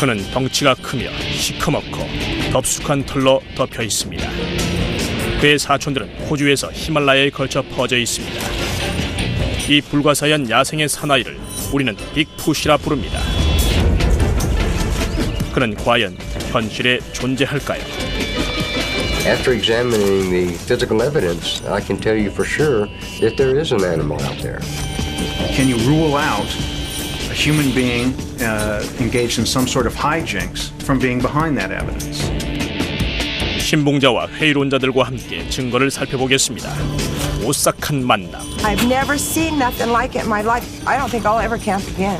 그는 덩치가 크며 시커멓고 덥숙한 털로 덮여 있습니다. 그의 사촌들은 호주에서 히말라야에 걸쳐 퍼져 있습니다. 이 불가사의한 야생의 사나이를 우리는 빅풋이라 부릅니다. 그는 과연 현실에 존재할까요? After examining the physical evidence, I can tell you for sure that there is an animal out there. Can you rule out a human being engaged in some sort of hijinks from being behind that evidence? 신봉자와 회의론자들과 함께 증거를 살펴보겠습니다. 오싹한 만남. I've never seen nothing like it in my life. I don't think I'll ever camp again.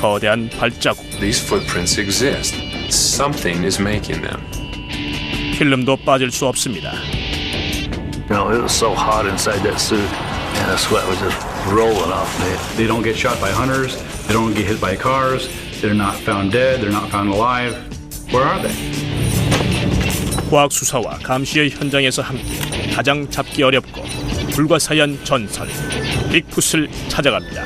거대한 발자국. These footprints exist. Something is making them. 필름도 빠질 수 없습니다. You know, it was so hot inside that suit, and the sweat was just rolling off me. They don't get shot by hunters. They don't get hit by cars. They're not found dead. They're not found alive. Where are they? 과학 수사와 감시의 현장에서 함께 가장 잡기 어렵고 불가사의한 전설 빅풋을 찾아갑니다.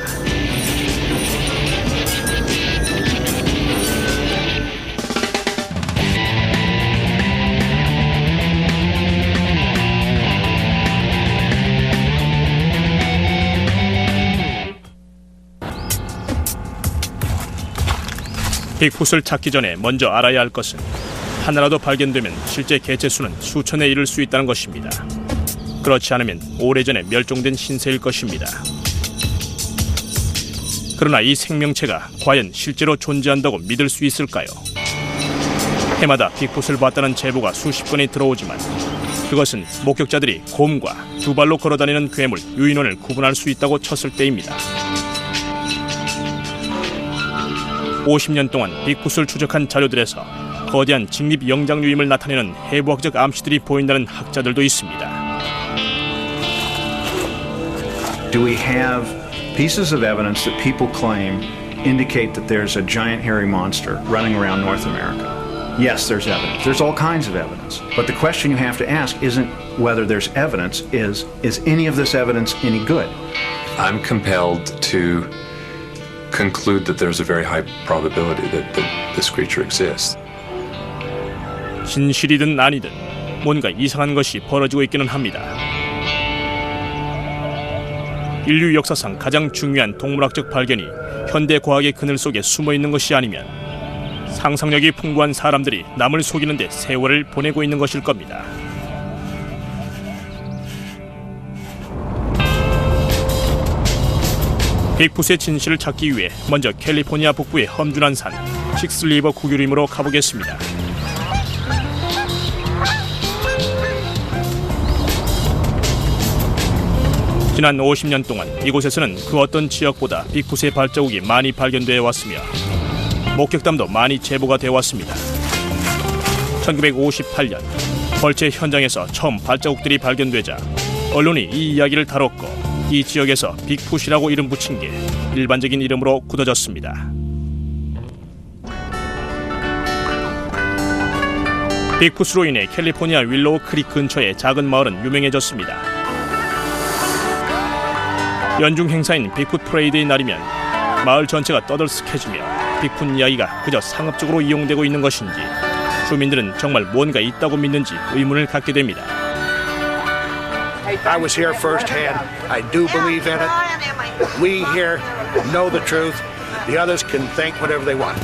빅풋을 찾기 전에 먼저 알아야 할 것은 하나라도 발견되면 실제 개체 수는 수천에 이를 수 있다는 것입니다. 그렇지 않으면 오래전에 멸종된 신세일 것입니다. 그러나 이 생명체가 과연 실제로 존재한다고 믿을 수 있을까요? 해마다 빅풋을 봤다는 제보가 수십 건이 들어오지만 그것은 목격자들이 곰과 두 발로 걸어다니는 괴물 유인원을 구분할 수 있다고 쳤을 때입니다. 50년 동안 빅풋을 추적한 자료들에서 거대한 직립 영장 유임을 나타내는 해부학적 암시들이 보인다는 학자들도 있습니다. Do we have pieces of evidence that people claim indicate that there's a giant hairy monster running around North America? Yes, there's evidence. There's all kinds of evidence. But the question you have to ask isn't whether there's evidence, is any of this evidence any good? I'm compelled to conclude that there's a very high probability that this creature exists. 진실이든 아니든 뭔가 이상한 것이 벌어지고 있기는 합니다. 인류 역사상 가장 중요한 동물학적 발견이 현대 과학의 그늘 속에 숨어 있는 것이 아니면 상상력이 풍부한 사람들이 남을 속이는 데 세월을 보내고 있는 것일 겁니다. 빅풋의 진실을 찾기 위해 먼저 캘리포니아 북부의 험준한 산 식스리버 구유림으로 가보겠습니다. 지난 50년 동안 이곳에서는 그 어떤 지역보다 빅풋의 발자국이 많이 발견되어 왔으며 목격담도 많이 제보가 되어 왔습니다. 1958년 벌채 현장에서 처음 발자국들이 발견되자 언론이 이 이야기를 다뤘고 이 지역에서 빅풋이라고 이름 붙인 게 일반적인 이름으로 굳어졌습니다. 빅풋으로 인해 캘리포니아 윌로우 크릭 근처의 작은 마을은 유명해졌습니다. 연중 행사인 빅풋 프레이드의 날이면 마을 전체가 떠들썩해지며 빅풋 이야기가 그저 상업적으로 이용되고 있는 것인지 주민들은 정말 뭔가 있다고 믿는지 의문을 갖게 됩니다. I was here firsthand. I do believe in it. We here know the truth. The others can think whatever they want.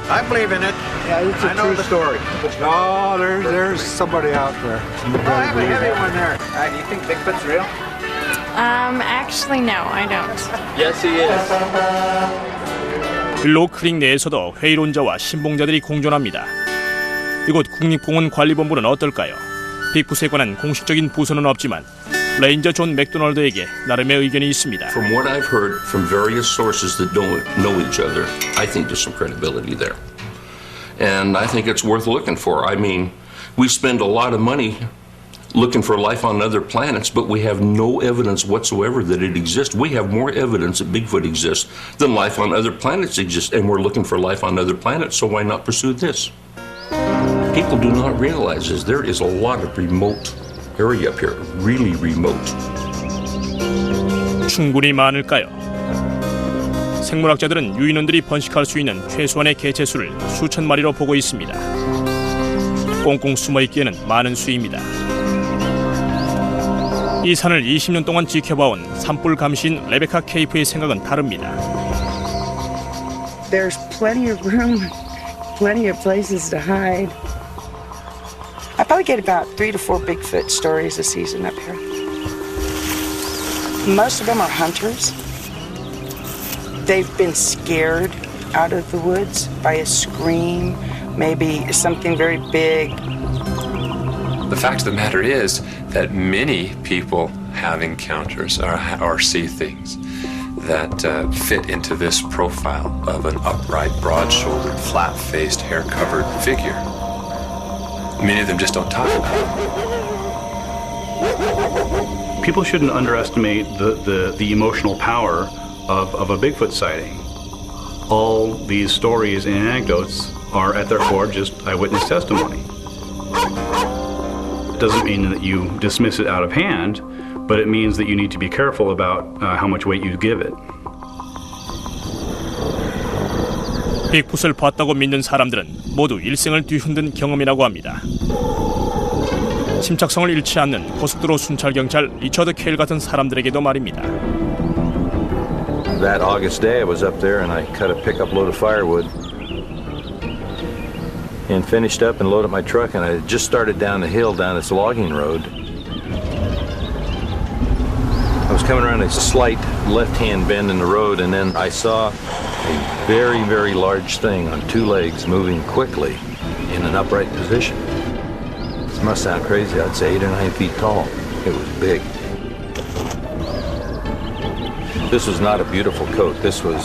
I believe in it. Yeah, it's a true story. No, there's somebody out there. I have a heavy one there. Do you think Bigfoot's real? Actually, no, I don't. Yes, he is. 윌로우 크릭 내에서도 회의론자와 신봉자들이 공존합니다. 이곳 국립공원 관리본부는 어떨까요? 빅풋에 관한 공식적인 부서는 없지만 레인저 존 맥도널드에게 나름의 의견이 있습니다. From what I've heard from various sources that don't know each other, I think there's some credibility there. And I think it's worth looking for. I mean, we spend a lot of money looking for life on other planets, but we have no evidence whatsoever that it exists. We have more evidence that Bigfoot exists than life on other planets exists, and we're looking for life on other planets, so why not pursue this? People do not realize is there is a lot of remote area up here, really remote. 충분히 많을까요? 생물학자들은 유인원들이 번식할 수 있는 최소한의 개체 수를 수천 마리로 보고 있습니다. 꽁꽁 숨어있기에는 많은 수입니다. 이 산을 20년 동안 지켜봐온 산불 감시인 레베카 케이프의 생각은 다릅니다. There's plenty of room, plenty of places to hide. I probably get about 3 to 4 Bigfoot stories a season up here. Most of them are hunters. They've been scared out of the woods by a scream, maybe something very big. The fact of the matter is that many people have encounters or see things that fit into this profile of an upright, broad-shouldered, flat-faced, hair-covered figure. Many of them just don't talk about it. People shouldn't underestimate the emotional power of a Bigfoot sighting. All these stories and anecdotes are at their core just eyewitness testimony. It doesn't mean that you dismiss it out of hand, but it means that you need to be careful about how much weight you give it. 빅풋을 봤다고 믿는 사람들은 모두 일생을 뒤흔든 경험이라고 합니다. 침착성을 잃지 않는 고속도로 순찰경찰 리처드 케일 같은 사람들에게도 말입니다. That August day I was up there and I cut a pickup load of firewood and finished up and loaded my truck, and I just started down the hill down this logging road. I was coming around a slight left-hand bend in the road, and then I saw a very, very large thing on 2 legs moving quickly in an upright position. This must sound crazy. I'd say 8 or 9 feet tall. It was big. This was not a beautiful coat. This was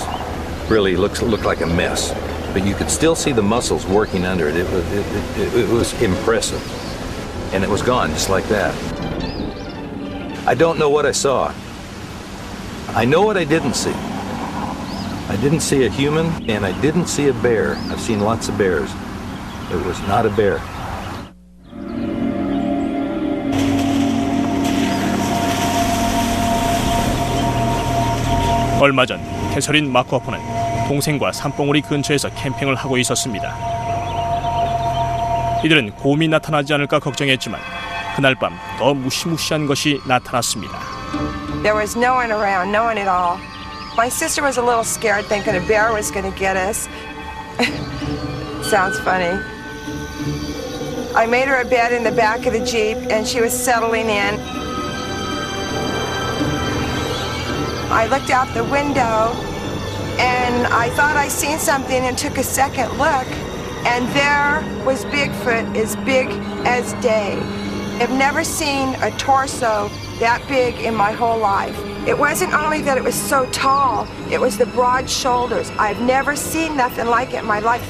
really looked like a mess. But you could still see the muscles working under it. It was impressive. And it was gone just like that. I don't know what I saw. I know what I didn't see. I didn't see a human, and I didn't see a bear. I've seen lots of bears. It was not a bear. 얼마 전 캐서린 마코퍼는 동생과 산봉우리 근처에서 캠핑을 하고 있었습니다. 이들은 곰이 나타나지 않을까 걱정했지만 그날 밤 더 무시무시한 것이 나타났습니다. There was no one around, no one at all. My sister was a little scared, thinking a bear was going to get us. Sounds funny. I made her a bed in the back of the Jeep, and she was settling in. I looked out the window, and I thought I seen something and took a second look, and there was Bigfoot as big as day. I've never seen a torso that big in my whole life. It wasn't only that it was so tall, it was the broad shoulders. I've never seen nothing like it in my life.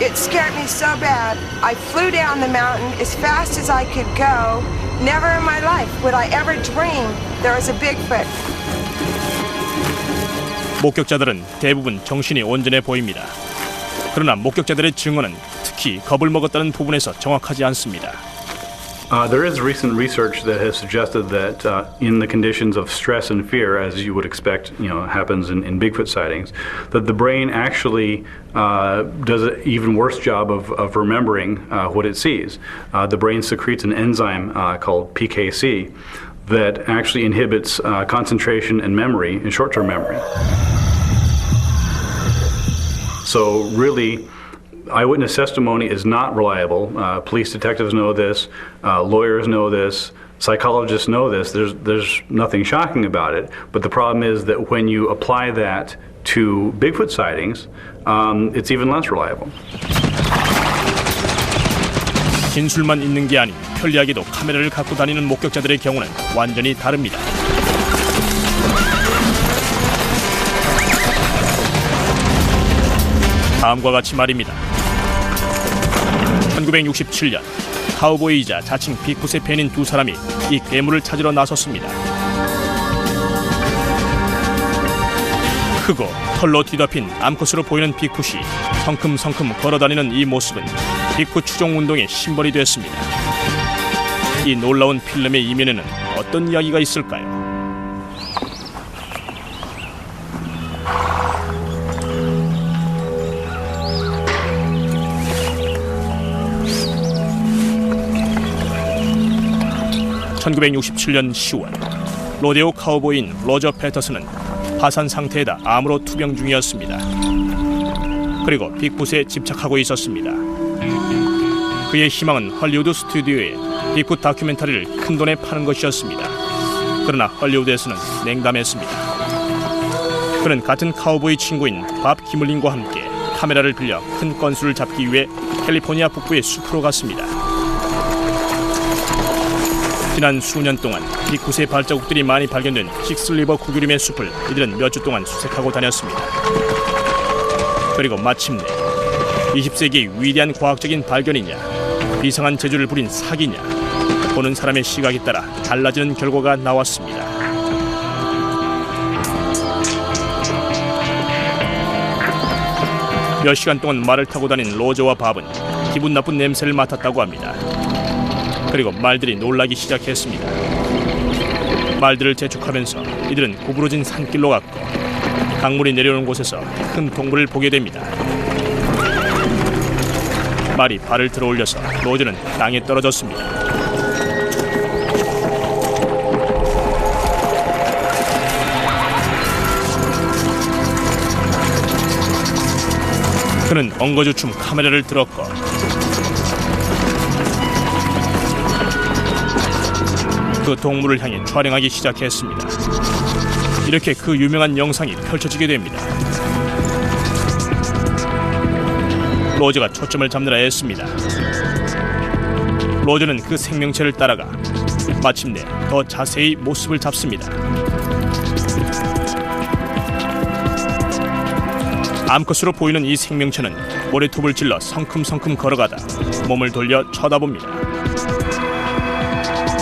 It scared me so bad. I flew down the mountain as fast as I could go. Never in my life would I ever dream there was a Bigfoot. 목격자들은 대부분 정신이 온전해 보입니다. 그러나 목격자들의 증언은 특히 겁을 먹었다는 부분에서 정확하지 않습니다. There is recent research that has suggested that in the conditions of stress and fear, as you would expect, happens in Bigfoot sightings, that the brain actually does an even worse job of remembering what it sees. The brain secretes an enzyme called PKC that actually inhibits concentration and memory, and short-term memory. So really, eyewitness testimony is not reliable. Police detectives know this, lawyers know this, psychologists know this. There's nothing shocking about it. But the problem is that when you apply that to Bigfoot sightings, it's even less reliable. 진술만 있는 게 아닌 편리하게도 카메라를 갖고 다니는 목격자들의 경우는 완전히 다릅니다. 다음과 같이 말입니다. 1967년 카우보이이자 자칭 빅풋의 팬인 2사람이 이 괴물을 찾으러 나섰습니다. 크고 털로 뒤덮인 암컷으로 보이는 빅풋이 성큼성큼 걸어다니는 이 모습은 빅풋 추종운동의 심벌이 됐습니다. 이 놀라운 필름의 이면에는 어떤 이야기가 있을까요? 1967년 10월 로데오 카우보이인 로저 패터슨은 파산 상태에다 암으로 투병 중이었습니다. 그리고 빅풋에 집착하고 있었습니다. 그의 희망은 헐리우드 스튜디오에 빅풋 다큐멘터리를 큰돈에 파는 것이었습니다. 그러나 헐리우드에서는 냉담했습니다. 그는 같은 카우보이 친구인 밥 기물링과 함께 카메라를 빌려 큰 건수를 잡기 위해 캘리포니아 북부의 숲으로 갔습니다. 지난 수년 동안 빅풋의 발자국들이 많이 발견된 킥스리버 구규림의 숲을 이들은 몇 주 동안 수색하고 다녔습니다. 그리고 마침내 20세기의 위대한 과학적인 발견이냐, 비상한 재주를 부린 사기냐, 보는 사람의 시각에 따라 달라지는 결과가 나왔습니다. 몇 시간 동안 말을 타고 다닌 로저와 밥은 기분 나쁜 냄새를 맡았다고 합니다. 그리고 말들이 놀라기 시작했습니다. 말들을 재촉하면서 이들은 구부러진 산길로 갔고 강물이 내려오는 곳에서 큰 동물을 보게 됩니다. 말이 발을 들어 올려서 로저는 땅에 떨어졌습니다. 그는 엉거주춤 카메라를 들었고 그 동물을 향해 촬영하기 시작했습니다. 이렇게 그 유명한 영상이 펼쳐지게 됩니다. 로저가 초점을 잡느라 애씁니다. 로저는 그 생명체를 따라가 마침내 더 자세히 모습을 잡습니다. 암컷으로 보이는 이 생명체는 모래톱을 찔러 성큼성큼 걸어가다 몸을 돌려 쳐다봅니다.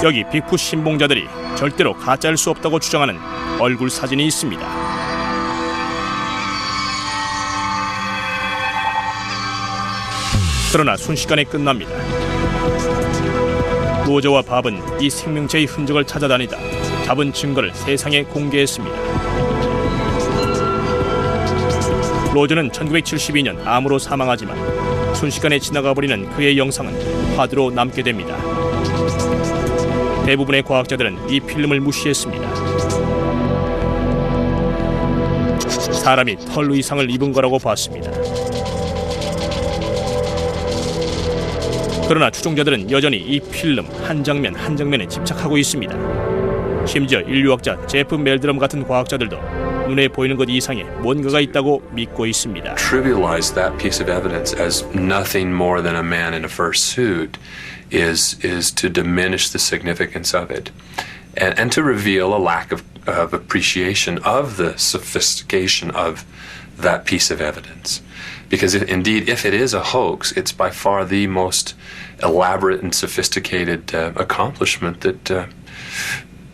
여기 빅풋 신봉자들이 절대로 가짜일 수 없다고 주장하는 얼굴 사진이 있습니다. 그러나 순식간에 끝납니다. 로저와 밥은 이 생명체의 흔적을 찾아다니다 잡은 증거를 세상에 공개했습니다. 로저는 1972년 암으로 사망하지만 순식간에 지나가버리는 그의 영상은 화두로 남게 됩니다. 대부분의 과학자들은 이 필름을 무시했습니다. 사람이 털 의상을 입은 거라고 봤습니다. 그러나 추종자들은 여전히 이 필름 한 장면 한 장면에 집착하고 있습니다. 심지어 인류학자 제프 멜드럼 같은 과학자들도 눈에 보이는 것 이상의 뭔가가 있다고 믿고 있습니다. Trivialize that piece of evidence as nothing more than a man in a fursuit is to diminish the significance of it and to reveal a lack of appreciation of the sophistication of that piece of evidence. Because indeed, if it is a hoax, it's by far the most elaborate and sophisticated accomplishment that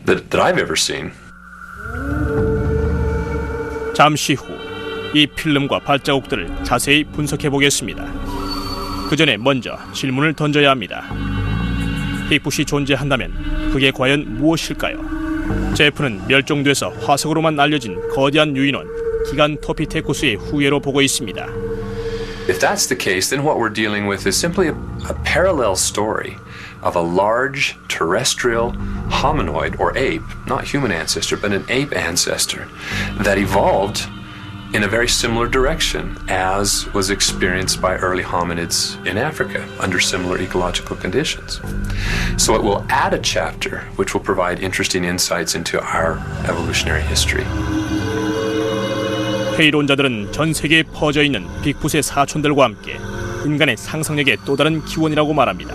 I've ever seen. 잠시 후 이 필름과 발자국들을 자세히 분석해 보겠습니다. 그 전에 먼저 질문을 던져야 합니다. 빅풋이 존재한다면 그게 과연 무엇일까요? 제프는 멸종돼서 화석으로만 알려진 거대한 유인원 기간토피테쿠스의 후예로 보고 있습니다. If that's the case, then what we're dealing with is simply a parallel story of a large terrestrial hominoid or ape, not human ancestor, but an ape ancestor that evolved in a very similar direction as was experienced by early hominids in Africa under similar ecological conditions. So it will add a chapter which will provide interesting insights into our evolutionary history. 회의론자들은 전 세계에 퍼져 있는 빅풋의 사촌들과 함께 인간의 상상력의 또 다른 기원이라고 말합니다.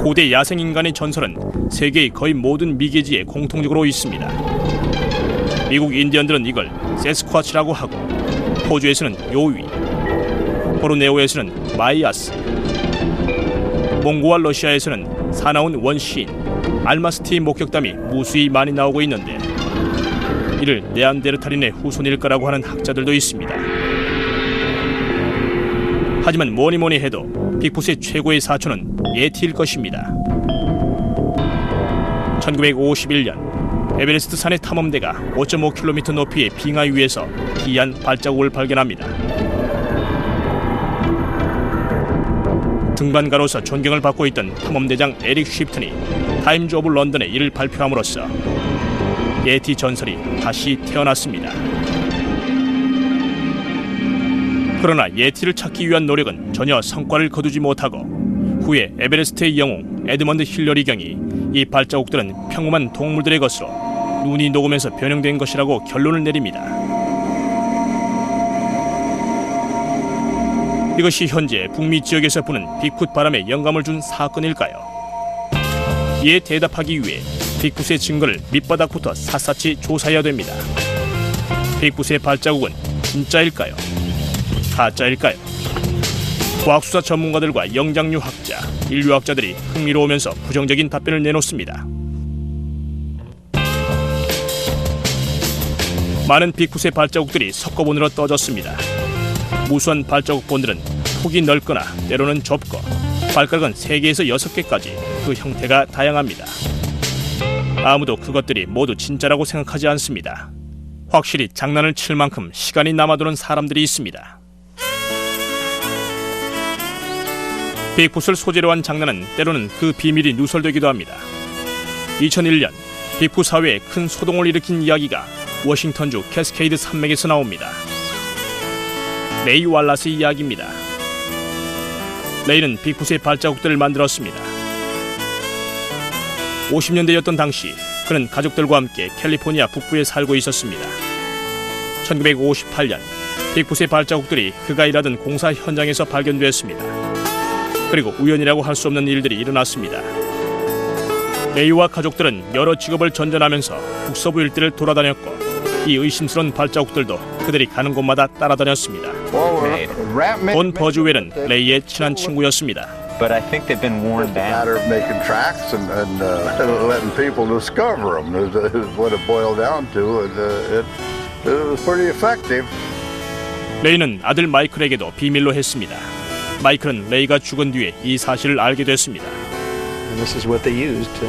고대 야생인간의 전설은 세계의 거의 모든 미개지에 공통적으로 있습니다. 미국 인디언들은 이걸 세스쿼치라고 하고, 호주에서는 요위, 보르네오에서는 마이아스, 몽고와 러시아에서는 사나운 원시인, 알마스티 목격담이 무수히 많이 나오고 있는데 이를 네안데르탈인의 후손일 거라고 하는 학자들도 있습니다. 하지만 뭐니뭐니 해도 빅풋의 최고의 사촌은 예티일 것입니다. 1951년 에베레스트 산의 탐험대가 5.5km 높이의 빙하 위에서 희한 발자국을 발견합니다. 등반가로서 존경을 받고 있던 탐험대장 에릭 쉬프튼이 타임즈 오브 런던에 이를 발표함으로써 예티 전설이 다시 태어났습니다. 그러나 예티를 찾기 위한 노력은 전혀 성과를 거두지 못하고 후에 에베레스트의 영웅 에드먼드 힐러리 경이 이 발자국들은 평범한 동물들의 것으로 눈이 녹으면서 변형된 것이라고 결론을 내립니다. 이것이 현재 북미 지역에서 부는 빅풋 바람에 영감을 준 사건일까요? 이에 대답하기 위해 빅풋의 증거를 밑바닥부터 샅샅이 조사해야 됩니다. 빅풋의 발자국은 진짜일까요? 가짜일까요? 과학수사 전문가들과 영장류 학자, 인류학자들이 흥미로우면서 부정적인 답변을 내놓습니다. 많은 빅풋의 발자국들이 석고본으로 떠졌습니다. 무수한 발자국본들은 폭이 넓거나 때로는 좁고 발가락은 3개에서 6개까지 그 형태가 다양합니다. 아무도 그것들이 모두 진짜라고 생각하지 않습니다. 확실히 장난을 칠 만큼 시간이 남아도는 사람들이 있습니다. 빅풋을 소재로 한 장난은 때로는 그 비밀이 누설되기도 합니다. 2001년 빅풋 사회에 큰 소동을 일으킨 이야기가 워싱턴주 캐스케이드 산맥에서 나옵니다. 레이 왈라스의 이야기입니다. 레이는 빅풋의 발자국들을 만들었습니다. 50년대였던 당시 그는 가족들과 함께 캘리포니아 북부에 살고 있었습니다. 1958년 빅풋의 발자국들이 그가 일하던 공사 현장에서 발견되었습니다. 그리고 우연이라고 할 수 없는 일들이 일어났습니다. 레이와 가족들은 여러 직업을 전전하면서 북서부 일대를 돌아다녔고 이 의심스러운 발자국들도 그들이 가는 곳마다 따라다녔습니다. 본 버즈웰은 레이의 친한 친구였습니다. But I think they've been worn down. It's a matter of making tracks and letting people discover them is what it boiled down to. It was pretty effective. 레이는 아들 마이클에게도 비밀로 했습니다. 마이클은 레이가 죽은 뒤에 이 사실을 알게 됐습니다. And this is what they used to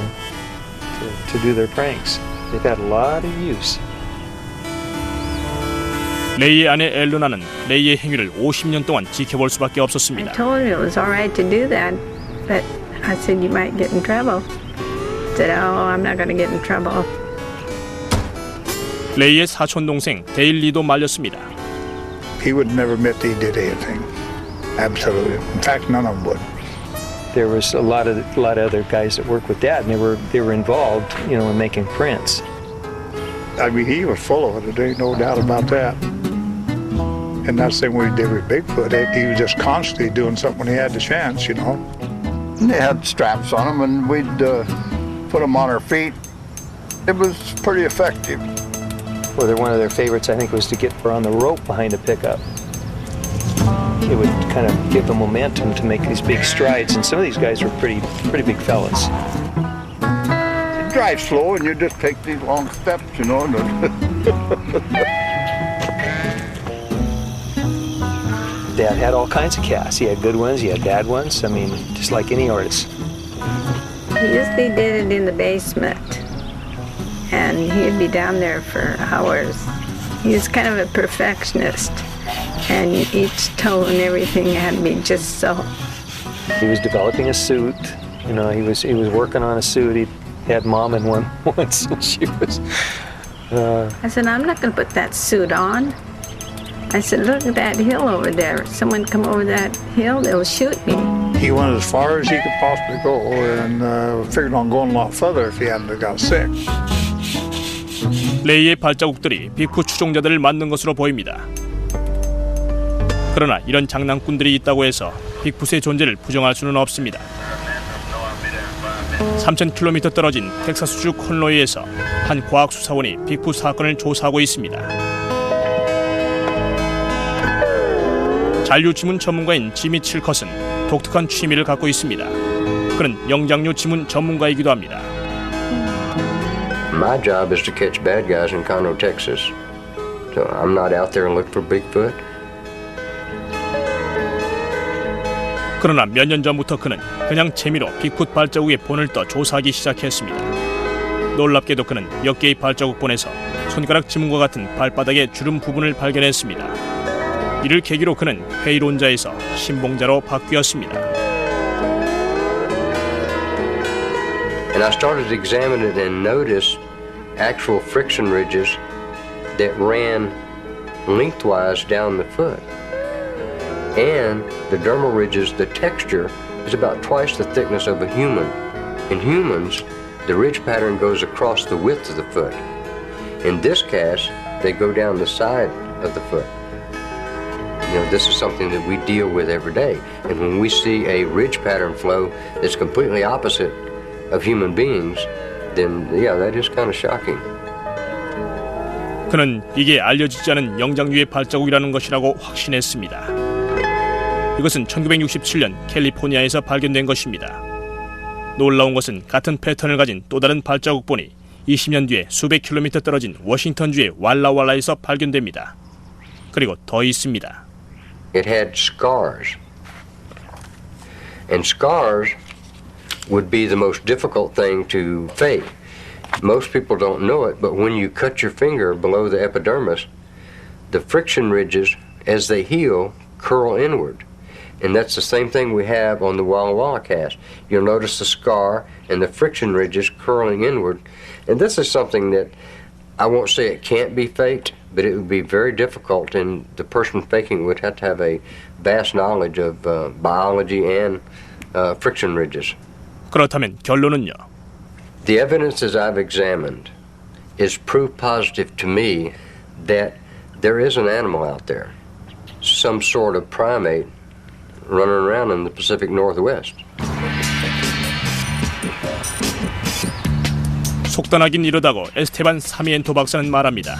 do their pranks. They've had a lot of use. 레이의 아내 엘로나는 레이의 행위를 50년 동안 지켜볼 수밖에 없었습니다. I told him it was all right to do that, but I said you might get in trouble. He said, "Oh, I'm not going to get in trouble." 레이의 사촌 동생 데일 리도 말렸습니다. He would never admit he did anything. Absolutely. In fact, none of them would. There was a lot of other guys that worked with Dad, and they were involved, you know, in making prints. I mean, he was full of it. There ain't no doubt about that. And that's the thing we did with Bigfoot. He was just constantly doing something when he had the chance, you know. And they had straps on them, and we'd put them on our feet. It was pretty effective. Well, one of their favorites, I think, was to get her on the rope behind a pickup. It would kind of give them momentum to make these big strides, and some of these guys were pretty big fellas. You drive slow, and you just take these long steps, you know. Dad had all kinds of casts. He had good ones, he had bad ones. I mean, just like any artist. He usually did it in the basement, and he'd be down there for hours. He was kind of a perfectionist, and each toe and everything had to be just so. He was developing a suit. You know, he was working on a suit. He had Mom in one once, and she was. I said, I'm not going to put that suit on. I said, look at that hill over there. If someone come over that hill, they'll shoot me. He went as far as he could possibly go, and figured on going a lot further if he hadn't got sick. 레이의 발자국들이 빅풋 추종자들을 만든 것으로 보입니다. 그러나 이런 장난꾼들이 있다고 해서 빅풋의 존재를 부정할 수는 없습니다. 3,000km 떨어진 텍사스주 콘로이에서 한 과학수사원이 빅풋 사건을 조사하고 있습니다. 잔류 지문 전문가인 지미 칠컷은 독특한 취미를 갖고 있습니다. 그는 영장류 지문 전문가이기도 합니다. My job is to catch bad guys in Conroe, Texas. So I'm not out there and look for Bigfoot. 그러나 몇 년 전부터 그는 그냥 재미로 빅풋 발자국의 본을 떠 조사하기 시작했습니다. 놀랍게도 그는 몇 개의 발자국본에서 손가락 지문과 같은 발바닥의 주름 부분을 발견했습니다. 이를 계기로 그는 회의론자에서 신봉자로 바뀌었습니다. And I started to examine it and noticed actual friction ridges that ran lengthwise down the foot. And the dermal ridges, the texture is about twice the thickness of a human. In humans, the ridge pattern goes across the width of the foot. In this cast, they go down the side of the foot. You know, this is something that we deal with every day. And when we see a ridge pattern flow that's completely opposite of human beings, then yeah, that is kind of shocking. 그는 이게 알려지지 않은 영장류의 발자국이라는 것이라고 확신했습니다. 이것은 1967년 캘리포니아에서 발견된 것입니다. 놀라운 것은 같은 패턴을 가진 또 다른 발자국본이 20년 뒤에 수백 킬로미터 떨어진 워싱턴주의 왈라왈라에서 발견됩니다. 그리고 더 있습니다. It had scars. And scars would be the most difficult thing to fake. Most people don't know it, but when you cut your finger below the epidermis, the friction ridges, as they heal, curl inward. And that's the same thing we have on the Walla Walla cast. You'll notice the scar and the friction ridges curling inward. And this is something that I won't say it can't be faked, but it would be very difficult, and the person faking would have to have a vast knowledge of biology and friction ridges. 그렇다면 결론은요? The evidences I've examined is proof positive to me that there is an animal out there, some sort of primate running around in the Pacific Northwest. 속단하긴 이르다고 에스테반 사미엔토 박사는 말합니다.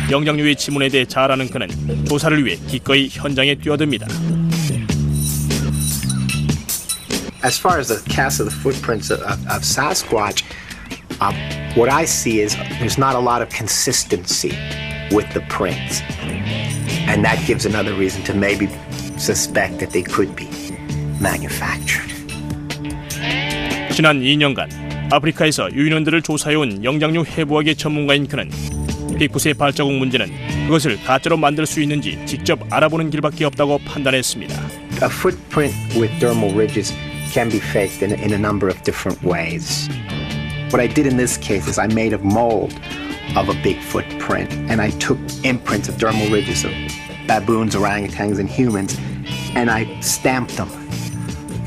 영장류의 지문에 대해 잘 아는 그는 조사를 위해 기꺼이 현장에 뛰어듭니다. As far as the cast of the footprints of Sasquatch, what I see is there's not a lot of consistency with the prints. And that gives another reason to maybe suspect that they could be manufactured. 지난 2년간 아프리카에서 유인원들을 조사해온 영장류 해부학의 전문가인 그는 빅풋의 발자국 문제는 그것을 가짜로 만들 수 있는지 직접 알아보는 길밖에 없다고 판단했습니다. A footprint with dermal ridges can be faked in a number of different ways. What I did in this case is I made a mold of a big footprint, and I took imprints of dermal ridges of baboons, orangutans, and humans, and I stamped them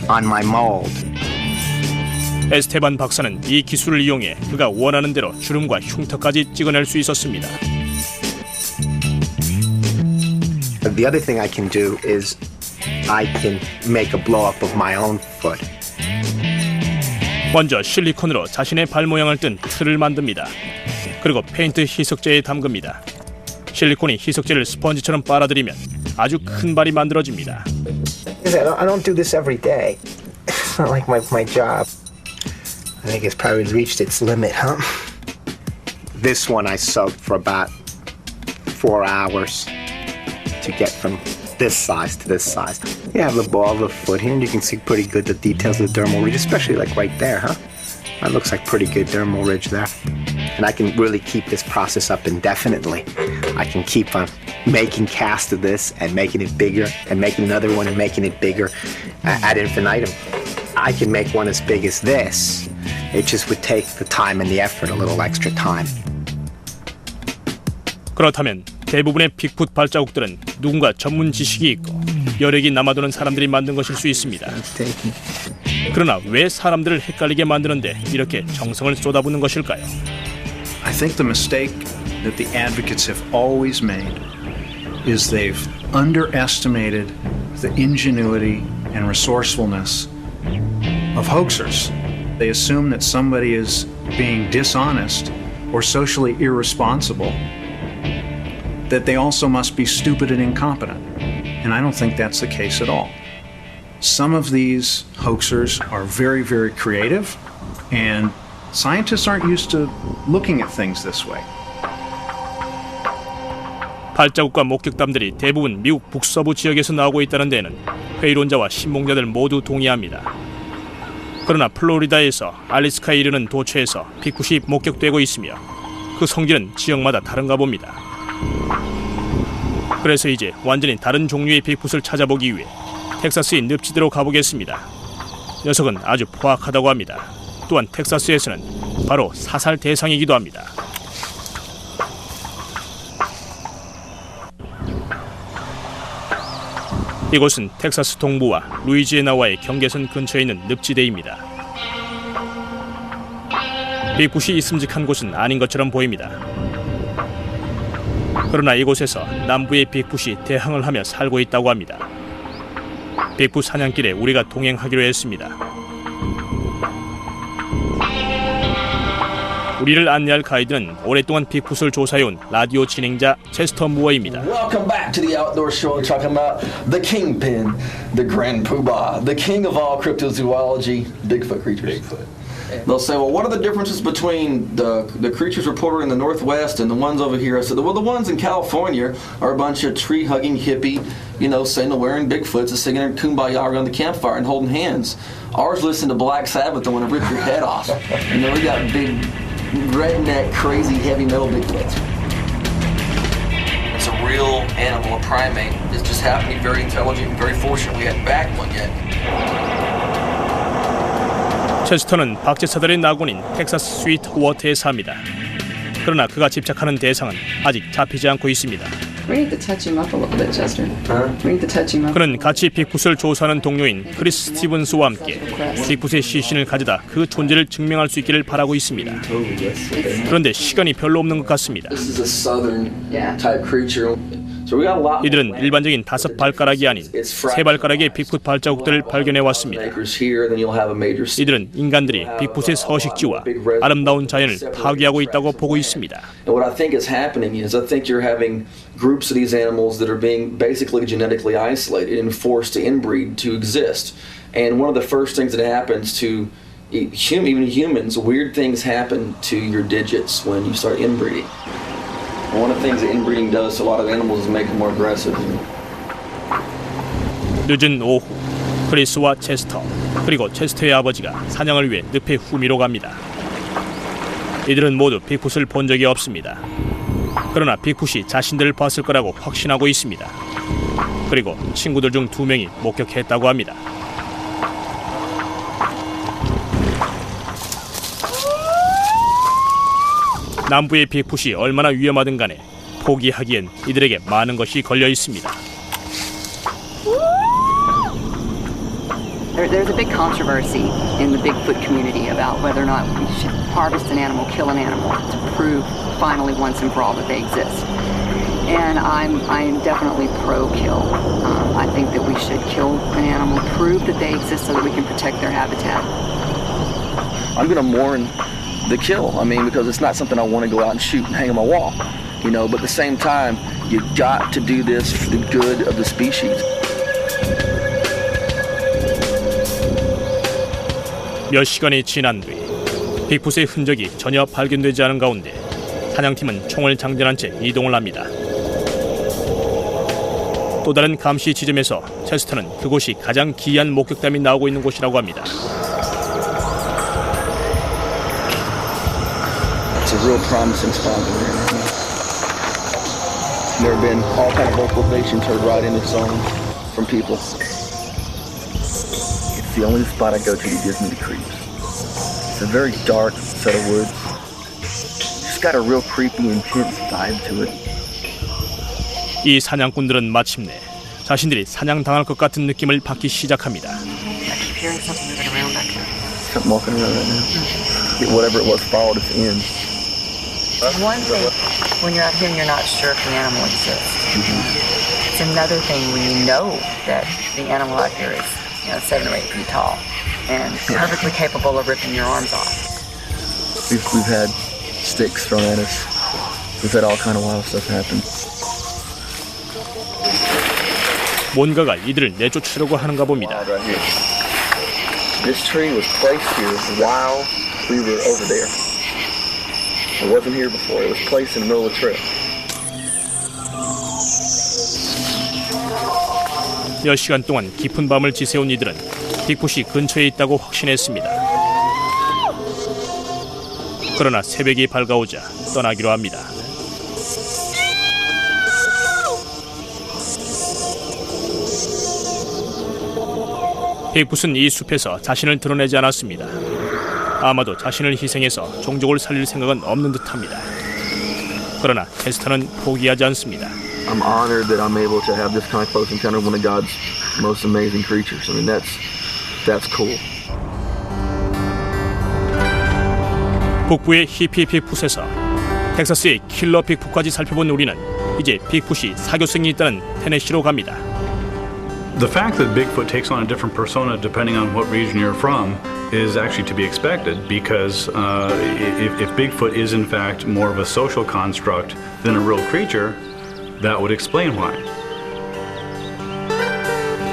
on my mold. 에스테반 박사는 이 기술을 이용해 그가 원하는 대로 주름과 흉터까지 찍어낼 수 있었습니다. The other thing I can do is I can make a blow-up of my own foot. 먼저 실리콘으로 자신의 발 모양을 뜬 틀을 만듭니다. 그리고 페인트 희석제에 담급니다. 실리콘이 희석제를 스펀지처럼 빨아들이면 아주 큰 발이 만들어집니다. I don't do this every day. It's not like my job. I think it's probably reached its limit, huh? This one I subbed for about 4 hours to get from this size to this size. You have the ball of the foot here, and you can see pretty good the details of the dermal ridge, especially like right there, huh? That looks like pretty good dermal ridge there. And I can really keep this process up indefinitely. I can keep on making casts of this and making it bigger and making another one and making it bigger ad infinitum. I can make one as big as this. It just would take the time and the effort, a little extra time. 그렇다면 대부분의 빅풋 발자국들은 누군가 전문 지식이 있고 여력이 남아도는 사람들이 만든 것일 수 있습니다. 그러나 왜 사람들을 헷갈리게 만드는데 이렇게 정성을 쏟아붓는 것일까요? I think the mistake that the advocates have always made is they've underestimated the ingenuity and resourcefulness of hoaxers. They assume that somebody is being dishonest or socially irresponsible, that they also must be stupid and incompetent. And I don't think that's the case at all. Some of these hoaxers are very, very creative, and scientists aren't used to looking at things this way. 발자국과 목격담들이 대부분 미국 북서부 지역에서 나오고 있다는 데에는 회의론자와 신봉자들 모두 동의합니다. 그러나 플로리다에서 알래스카에 이르는 도처에서 빅풋이 목격되고 있으며 그 성질은 지역마다 다른가 봅니다. 그래서 이제 완전히 다른 종류의 빅풋을 찾아보기 위해 텍사스의 늪지대로 가보겠습니다. 녀석은 아주 포악하다고 합니다. 또한 텍사스에서는 바로 사살 대상이기도 합니다. 이곳은 텍사스 동부와 루이지애나와의 경계선 근처에 있는 늪지대입니다. 빅풋이 있음직한 곳은 아닌 것처럼 보입니다. 그러나 이곳에서 남부의 빅풋이 대항을 하며 살고 있다고 합니다. 빅풋 사냥길에 우리가 동행하기로 했습니다. 우리를 안내할 가이드는 오랫동안 빅풋을 조사해온 라디오 진행자 체스터 무어입니다. Welcome back to the Outdoor Show. Talking about the kingpin, the grand poobah, the king of all cryptozoology, Bigfoot creatures. They'll say, well, what are the differences between the creatures reported in the Northwest and the ones over here? I said, well, the ones in California are a bunch of tree-hugging hippie, sandal-wearing Bigfoots that's singing kumbaya around the campfire and holding hands. Ours listen to Black Sabbath and want to rip your head off. We got big, redneck, crazy, heavy metal Bigfoots. It's a real animal, a primate. It just happened to be very intelligent and very fortunate we hadn't bagged one yet. 체스터는 박제사들의 낙원인 텍사스 스위트 워터에 삽니다. 그러나 그가 집착하는 대상은 아직 잡히지 않고 있습니다. We need to touch him up a little bit, Chester. We need to touch him up. 그는 같이 빅풋을 조사하는 동료인 크리스 스티븐스와 함께 빅풋의 시신을 가져다 그 존재를 증명할 수 있기를 바라고 있습니다. 그런데 시간이 별로 없는 것 같습니다. This is a southern type creature. So we got a lot. 이들은 일반적인 5발가락이 아닌 3발가락의 빅풋 발자국들을 발견해 왔습니다. 이들은 인간들이 빅풋의 서식지와 아름다운 자연을 파괴하고 있다고 보고 있습니다. And what I think is happening is I think you're having groups of these animals that are being basically genetically isolated and forced to inbreed to exist. And one of the first things that happens to even humans, weird things happen to your digits when you start inbreeding. One of the things that inbreeding does to a lot of animals is make them more aggressive. 늦은 오후, 크리스와 체스터, 그리고 체스터의 아버지가 사냥을 위해 늪의 후미로 갑니다. 이들은 모두 빅풋을 본 적이 없습니다. 그러나 빅풋이 자신들을 봤을 거라고 확신하고 있습니다. 그리고 친구들 중 2명이 목격했다고 합니다. 남부의 빅풋이 얼마나 위험하든 간에 포기하기엔 이들에게 많은 것이 걸려 있습니다. There's a big controversy in the Bigfoot community about whether or not we should harvest an animal, kill an animal, to prove finally once and for all that they exist. And I am definitely pro-kill. I think that we should kill an animal, prove that they exist so that we can protect their habitat. I'm going to mourn the kill. I mean, because it's not something I want to go out and shoot and hang on my wall, but at the same time, you got to do this for the good of the species. 몇 시간이 지난 뒤 빅풋의 흔적이 전혀 발견되지 않은 가운데 사냥팀은 총을 장전한 채 이동을 합니다. 또 다른 감시 지점에서 체스터는 그곳이 가장 기이한 목격담이 나오고 있는 곳이라고 합니다. It's a real promising spot here. There have been all kind of vocalizations heard right in the zone from people. It's the only spot I go to that gives me the creeps. It's a very dark set of woods. It's got a real creepy, intense vibe to it. 이 사냥꾼들은 마침내 자신들이 사냥당할 것 같은 느낌을 받기 시작합니다. I keep hearing something moving around back there. Something walking around right now. Whatever it was followed its end. One thing when you're out here and you're not sure if the animal exists. It's another thing when you know that the animal out here is 7 or 8 feet tall and perfectly capable of ripping your arms off. We've had sticks thrown at us. We've had all kind of wild stuff happen. 뭔가가 이들을 내쫓으려고 하는가 봅니다. This tree was placed here while we were over there. It wasn't here before. It was placed in the middle of the trail. 몇 시간 동안 깊은 밤을 지새운 이들은 빅풋이 근처에 있다고 확신했습니다. 그러나 새벽이 밝아오자 떠나기로 합니다. 빅풋은 이 숲에서 자신을 드러내지 않았습니다. 아마도 자신을 희생해서 종족을 살릴 생각은 없는 듯합니다. 그러나 캐스터는 포기하지 않습니다. I'm honored that I'm able to have this kind of close encounter with one of God's most amazing creatures. I mean, that's cool. 북부의 히피 빅풋에서 텍사스의 킬러 빅풋까지 살펴본 우리는 이제 빅풋이 사교성이 있다는 테네시로 갑니다. The fact that Bigfoot takes on a different persona depending on what region you're from is actually to be expected because if Bigfoot is in fact more of a social construct than a real creature, that would explain why.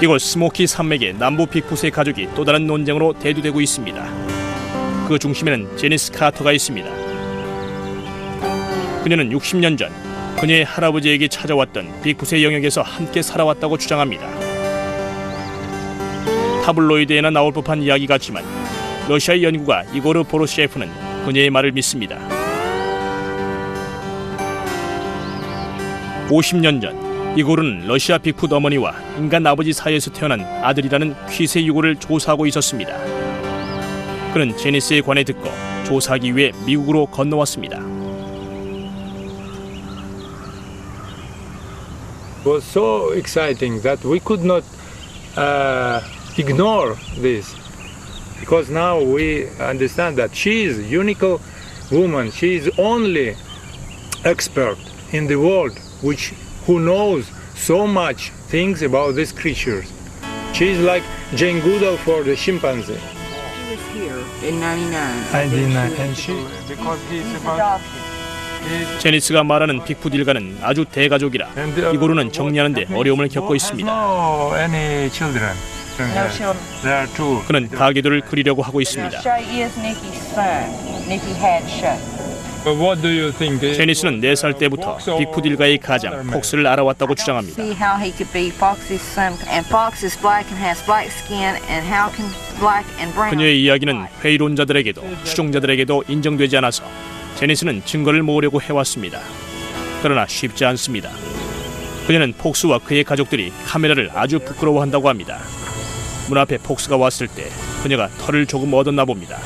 이곳 스모키 산맥의 남부 빅풋의 가족이 또 다른 논쟁으로 대두되고 있습니다. 그 중심에는 제니스 카터가 있습니다. 그녀는 60년 전 그녀의 할아버지에게 찾아왔던 빅풋의 영역에서 함께 살아왔다고 주장합니다. 타블로이드에나 나올 법한 이야기 같지만 러시아의 연구가 이고르 보로시에프는 그녀의 말을 믿습니다. 50년 전 이고르는 러시아 빅풋 어머니와 인간 아버지 사이에서 태어난 아들이라는 퀴세 유고를 조사하고 있었습니다. 그는 제니스에 관해 듣고 조사하기 위해 미국으로 건너왔습니다. It was so exciting that we could not ignore this because now we understand that she is a unique woman. She is only expert in the world who knows so much things about these creatures. She is like Jane Goodall for the chimpanzee. She was here in 99. And she because he's about. 제니스가 말하는 빅풋 일가는 아주 대가족이라 이고르는 정리하는데 어려움을 겪고 있습니다. No any children. No children. There are two. 그는 가계도를 그리려고 하고 있습니다. Shay is Nikki's son. Nikki had Shay. What do you think? 제니스는 4살 때부터 빅풋 일가의 가장 폭스를 알아왔다고 주장합니다. See how he could be Fox's son, and Fox is black and has black skin, and how can black and brown? 그녀의 이야기는 회의론자들에게도 추종자들에게도 인정되지 않아서 제니스는 증거를 모으려고 해왔습니다. 그러나 쉽지 않습니다. 그녀는 폭스와 그의 가족들이 카메라를 아주 부끄러워한다고 합니다. 문 앞에 폭스가 왔을 때 그녀가 털을 조금 얻었나 봅니다.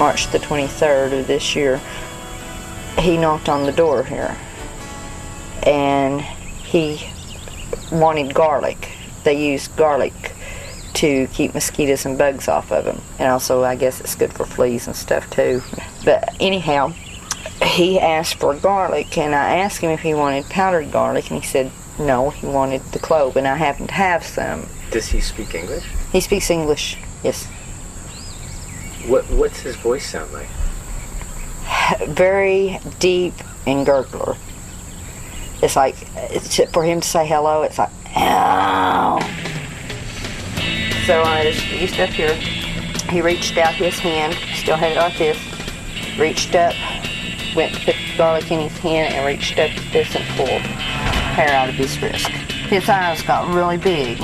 March the 23rd of this year, he knocked on the door here, and he wanted garlic. They use garlic to keep mosquitoes and bugs off of them, and also I guess it's good for fleas and stuff too. But anyhow, he asked for garlic, and I asked him if he wanted powdered garlic, and he said no, he wanted the clove, and I happen to have some. Does he speak English? He speaks English, yes. What's his voice sound like? Very deep and gurgler. It's like, for him to say hello, it's like, ow. So I just used up here. He reached out his hand, still had it like this, reached up, went to put the garlic in his hand and reached up to this and pulled hair out of his wrist. His eyes got really big.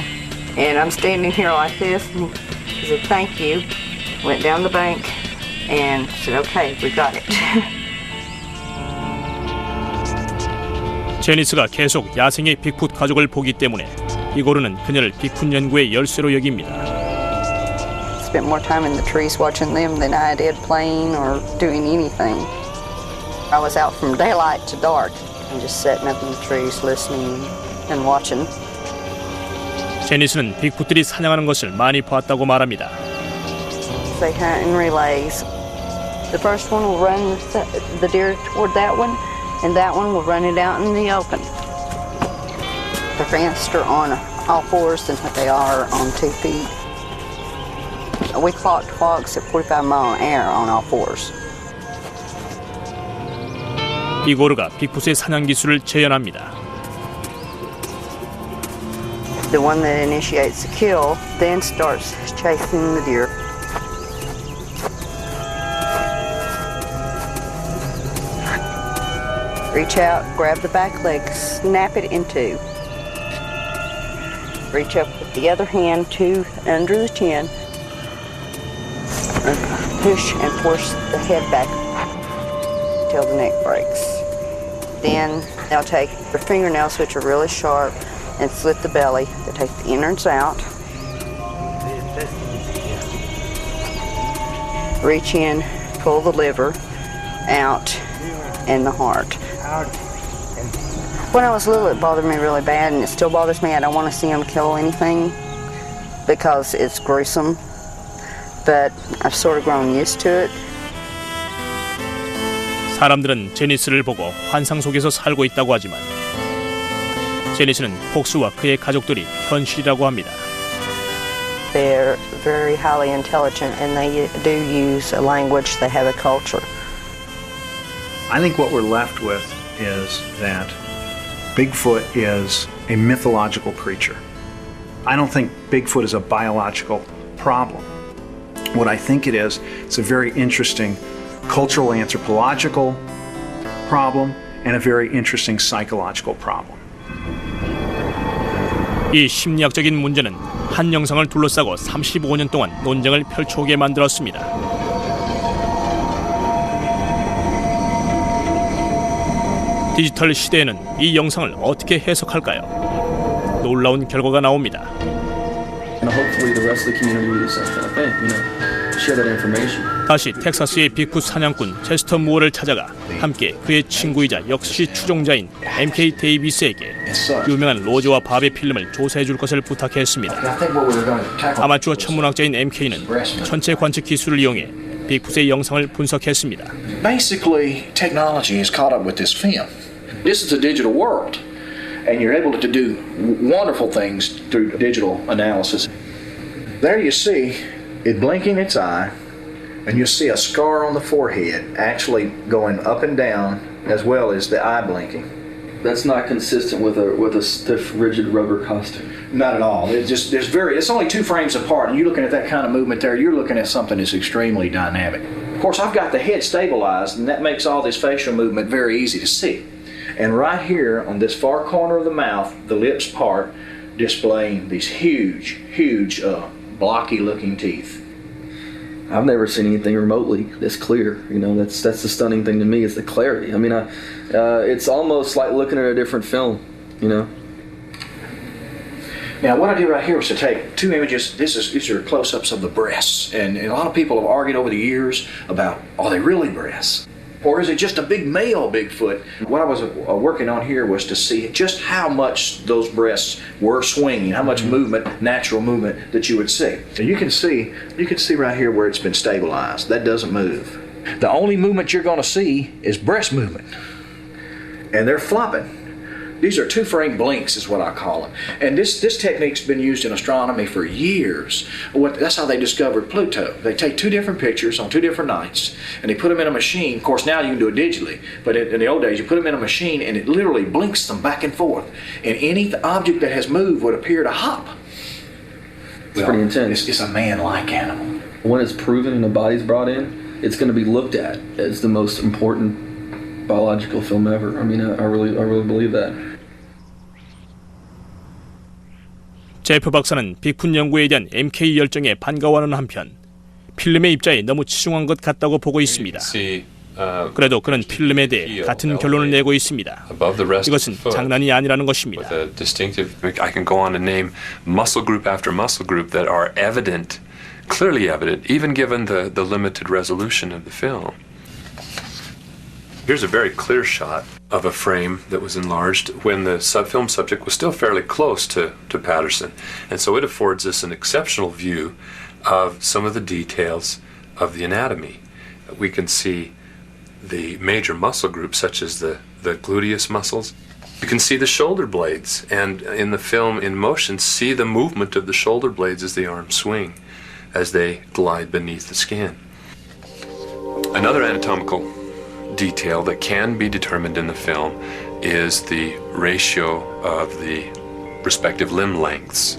And I'm standing here like this, and he said, thank you. Went down the bank and said, okay, we got it. 제니스가 계속 야생의 빅풋 가족을 보기 때문에 이고르는 그녀를 빅풋 연구의 열쇠로 여깁니다. Spent more time in the trees watching them than I did playing or doing anything. I was out from daylight to dark and just sitting up in the trees listening and watching. 제니스는 빅풋들이 사냥하는 것을 많이 봤다고 말합니다. They hunt in relays. The first one will run the deer toward that one, and that one will run it out in the open. They're faster on all fours than what they are on 2 feet. We clocked fox at 45 miles an hour on all fours. 이고르가 빅풋의 사냥 기술을 재현합니다. The one that initiates the kill then starts chasing the deer. Reach out, grab the back leg, snap it in two. Reach up with the other hand to under the chin. And push and force the head back till the neck breaks. Then they'll take their fingernails, which are really sharp, and slit the belly. They take the innards out. reach in, pull the liver out and the heart. When I was little, it bothered me really bad, and it still bothers me. I don't want to see them kill anything because it's gruesome, but I've sort of grown used to it. 사람들은 제니스를 보고 환상 속에서 살고 있다고 하지만 제니스는 폭스와 그의 가족들이 현실이라고 합니다. They're very highly intelligent, and they do use a language. They have a culture. I think what we're left with is that Bigfoot is a mythological creature. I don't think Bigfoot is a biological problem. What I think it is, it's a very interesting cultural anthropological problem and a very interesting psychological problem. 이 심리학적인 문제는 한 영상을 둘러싸고 35년 동안 논쟁을 펼쳐오게 만들었습니다. 디지털 시대에는 이 영상을 어떻게 해석할까요? 놀라운 결과가 나옵니다. Hopefully the rest of the community will do the same kind of thing, share that information. 다시 텍사스의 빅풋 사냥꾼 체스터 무어를 찾아가 함께 그의 친구이자 역시 추종자인 MK 데이비스에게 유명한 로저와 밥의 필름을 조사해 줄 것을 부탁했습니다. 아마추어 천문학자인 MK는 천체 관측 기술을 이용해 빅풋의 영상을 분석했습니다. Basically, technology has caught up with this film. This is a digital world, and you're able to do wonderful things through digital analysis. There you see it blinking its eye, and you'll see a scar on the forehead actually going up and down as well as the eye blinking. That's not consistent with a stiff, rigid rubber costume. Not at all. It's only 2 frames apart, and you're looking at that kind of movement there, you're looking at something that's extremely dynamic. Of course, I've got the head stabilized, and that makes all this facial movement very easy to see. And right here on this far corner of the mouth, the lips part, displaying these huge, blocky-looking teeth. I've never seen anything remotely this clear. That's the stunning thing to me is the clarity. I mean, it's almost like looking at a different film. Now, what I did right here was to take 2 images. These are close-ups of the breasts, and a lot of people have argued over the years about, are they really breasts? Or is it just a big male Bigfoot? What I was working on here was to see just how much those breasts were swinging, how much movement, natural movement that you would see. And you can see right here where it's been stabilized. That doesn't move. The only movement you're going to see is breast movement. And they're flopping. These are 2-frame blinks is what I call them. And this technique's been used in astronomy for years. That's how they discovered Pluto. They take 2 different pictures on 2 different nights, and they put them in a machine. Of course, now you can do it digitally, but in the old days, you put them in a machine, and it literally blinks them back and forth. And any object that has moved would appear to hop. It's pretty intense. It's a man-like animal. When it's proven and the body's brought in, it's going to be looked at as the most important biological film ever. I mean, I really believe that. 제프 박사는 빅풋 연구에 대한 MK 열정에 반가워하는 한편 필름의 입자에 너무 치중한 것 같다고 보고 있습니다. 그래도 그는 필름에 대해 같은 결론을 내고 있습니다. 이것은 장난이 아니라는 것입니다. I can go on to name muscle group after muscle group that are evident, clearly evident, even given the limited resolution of the film. Here's a very clear shot of a frame that was enlarged when the film subject was still fairly close to Patterson. And so it affords us an exceptional view of some of the details of the anatomy. We can see the major muscle groups such as the gluteus muscles. You can see the shoulder blades, and in the film in motion see the movement of the shoulder blades as the arms swing, as they glide beneath the skin. Another anatomical detail that can be determined in the film is the ratio of the respective limb lengths.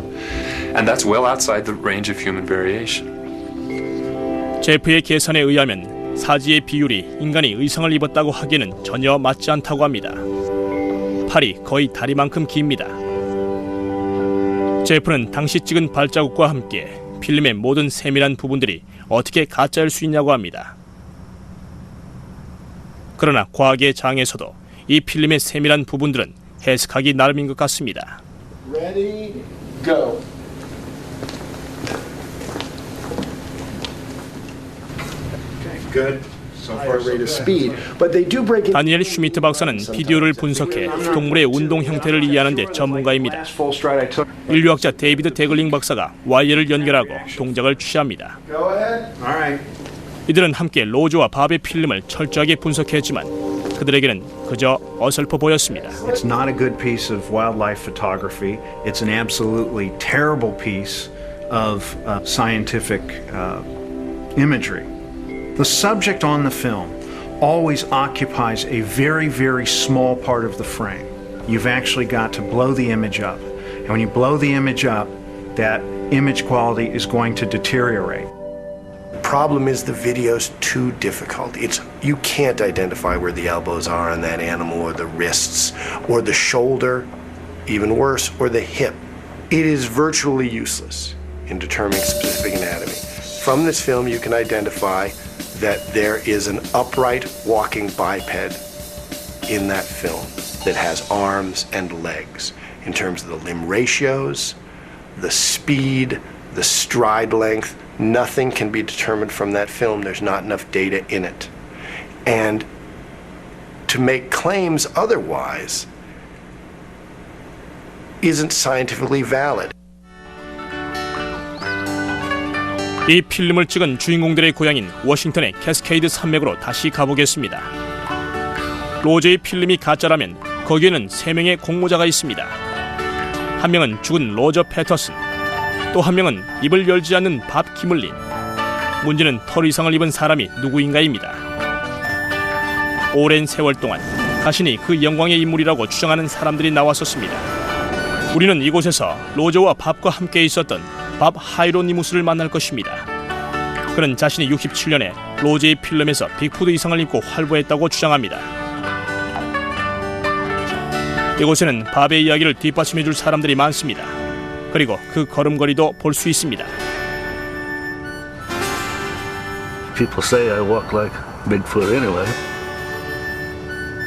And that's well outside the range of human variation. 제프의 계산에 의하면 사지의 비율이 인간이 의상을 입었다고 하기에는 전혀 맞지 않다고 합니다. 팔이 거의 다리만큼 깁니다. 제프는 당시 찍은 발자국과 함께 필름의 모든 세밀한 부분들이 어떻게 가짜일 수 있냐고 합니다. 그러나 과학의 장에서도 이 필름의 세밀한 부분들은 해석하기 나름인 것 같습니다. Ready, go. Good. Higher rate of speed, but they do break in. 다니엘 슈미트 박사는 비디오를 분석해 동물의 운동 형태를 이해하는 데 전문가입니다. 인류학자 데이비드 데글링 박사가 와이어를 연결하고 동작을 취합니다. 이들은 함께 로저와 밥의 필름을 철저하게 분석했지만 그들에게는 그저 어설퍼 보였습니다. It's not a good piece of wildlife photography. It's an absolutely terrible piece of scientific imagery. The subject on the film always occupies a very, very small part of the frame. You've actually got to blow the image up. And when you blow the image up, that image quality is going to deteriorate. The problem is the video's too difficult. You can't identify where the elbows are on that animal, or the wrists, or the shoulder, even worse, or the hip. It is virtually useless in determining specific anatomy. From this film, you can identify that there is an upright walking biped in that film that has arms and legs. In terms of the limb ratios, the speed, the stride length, nothing can be determined from that film. There's not enough data in it. And to make claims otherwise isn't scientifically valid. 이 필름을 찍은 주인공들의 고향인 워싱턴의 캐스케이드 산맥으로 다시 가보겠습니다. 로저의 필름이 가짜라면 거기에는 3명의 공모자가 있습니다. 한 명은 죽은 로저 패터슨, 또 한 명은 입을 열지 않는 밥 기물린. 문제는 털 이상을 입은 사람이 누구인가입니다. 오랜 세월 동안 자신이 그 영광의 인물이라고 주장하는 사람들이 나왔었습니다. 우리는 이곳에서 로저와 밥과 함께 있었던 밥 하이로니무스를 만날 것입니다. 그는 자신이 67년에 로저의 필름에서 빅푸드 이상을 입고 활보했다고 주장합니다. 이곳에는 밥의 이야기를 뒷받침해줄 사람들이 많습니다. 그리고 그 걸음걸이도 볼 수 있습니다. People say I walk like Bigfoot anyway.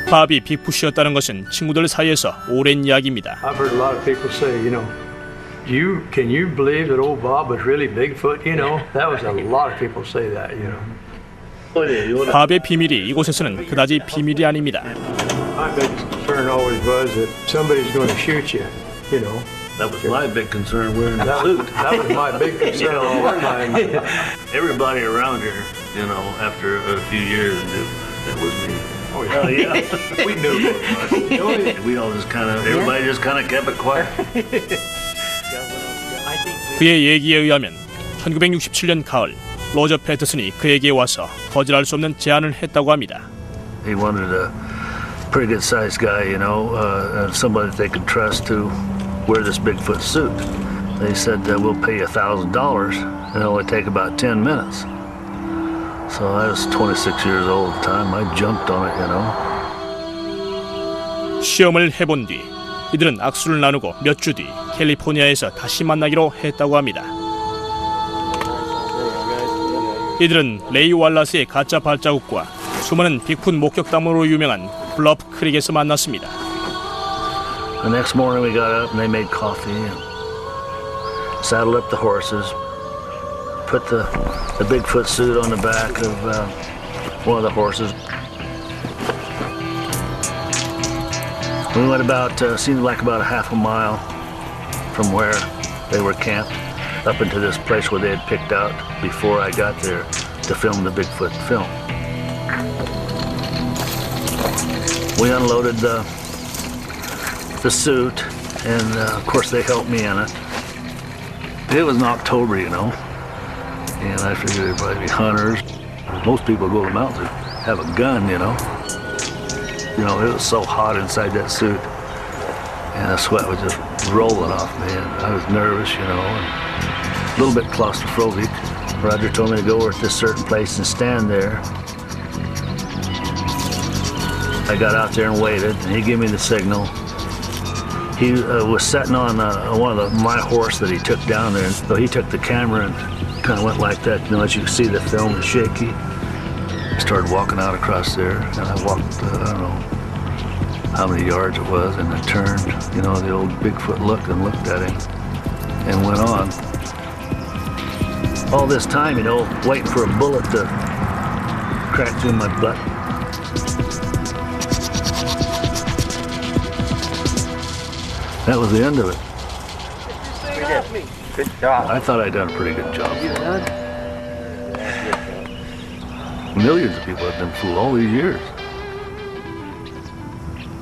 밥이 빅푸시였다는 것은 친구들 사이에서 오랜 이야기입니다. I've heard a lot of people say, can you believe that old Bob was really Bigfoot? That was a lot of people say that, 밥의 비밀이 이곳에서는 그다지 비밀이 아닙니다. My big concern always was that somebody's going to shoot you, That was my big concern wearing the suit. That was my big concern all the time. Everybody around here, after a few years knew that was me. Oh yeah. We knew it was. We all everybody just kind of kept it quiet. 그의 얘기에 의하면 1967년 가을 로저 패터슨이 그에게 와서 거절할 수 없는 제안을 했다고 합니다. He wanted a pretty good sized guy, somebody that they could trust to wear this Bigfoot suit. They said we'll pay you $1,000 and it'll only take about 10 minutes. So I was 26 years old at the time. I jumped on it, 시험을 해본 뒤 이들은 악수를 나누고 몇 주 뒤 캘리포니아에서 다시 만나기로 했다고 합니다. 이들은 레이 왈라스의 가짜 발자국과 수많은 빅풋 목격담으로 유명한 블러프 크릭에서 만났습니다. The next morning we got up and they made coffee and saddled up the horses, put the Bigfoot suit on the back of one of the horses. We went seemed like about a half a mile from where they were camped up into this place where they had picked out before I got there to film the Bigfoot film. We unloaded the suit, and of course they helped me in it. It was in October, and I figured there'd probably be hunters. Most people go to the mountains have a gun, it was so hot inside that suit, and the sweat was just rolling off me, and I was nervous, and a little bit claustrophobic. Roger told me to go over at this certain place and stand there. I got out there and waited, and he gave me the signal. He was sitting on my horse that he took down there, so he took the camera and kind of went like that, as you can see the film is shaky. Started walking out across there, and I walked, I don't know how many yards it was, and I turned, the old Bigfoot look and looked at him and went on. All this time, waiting for a bullet to scratch in my butt. That was the end of it. Good job. I thought I'd done a pretty good job. Millions of people have been fooled all these years.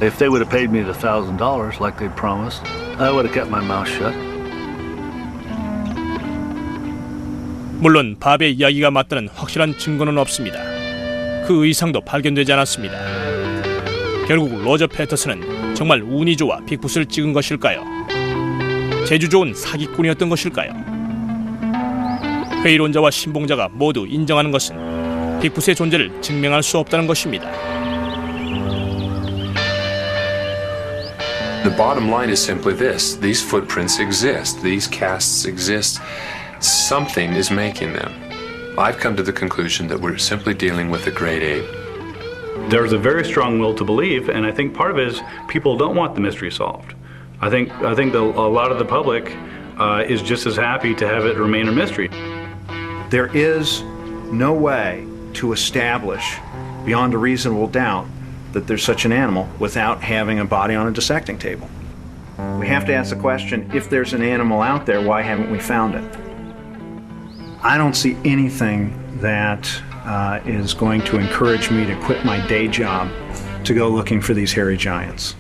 If they would have paid me the $1,000 like they promised, I would have kept my mouth shut. 물론 밥의 이야기가 맞다는 확실한 증거는 없습니다. 그 의상도 발견되지 않았습니다. 결국 로저 패터슨은 정말 운이 좋아 빅풋을 찍은 것일까요? 재주 좋은 사기꾼이었던 것일까요? 회의론자와 신봉자가 모두 인정하는 것은 빅풋의 존재를 증명할 수 없다는 것입니다. The bottom line is simply this. These footprints exist. These casts exist. Something is making them. I've come to the conclusion that we're simply dealing with a great ape. There's a very strong will to believe, and I think part of it is people don't want the mystery solved. I think a lot of the public is just as happy to have it remain a mystery. There is no way to establish beyond a reasonable doubt that there's such an animal without having a body on a dissecting table. We have to ask the question, if there's an animal out there, why haven't we found it? I don't see anything that is going to encourage me to quit my day job to go looking for these hairy giants.